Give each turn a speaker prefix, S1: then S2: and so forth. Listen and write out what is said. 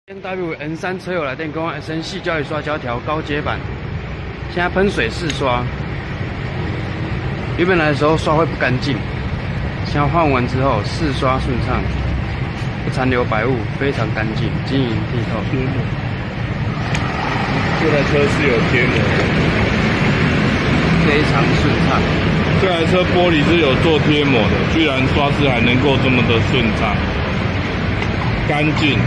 S1: BMW N3 车友来电跟我 SN 细胶雨刷胶条高阶版，现在喷水试刷，原本来的时候刷会不干净，现在换完之后试刷顺畅，不残留白雾，非常干净，晶莹剔透。
S2: 贴膜，这台车是有贴膜的，
S1: 非常顺畅。
S2: 这台车玻璃是有做贴膜的，居然刷拭还能够这么的顺畅、干净。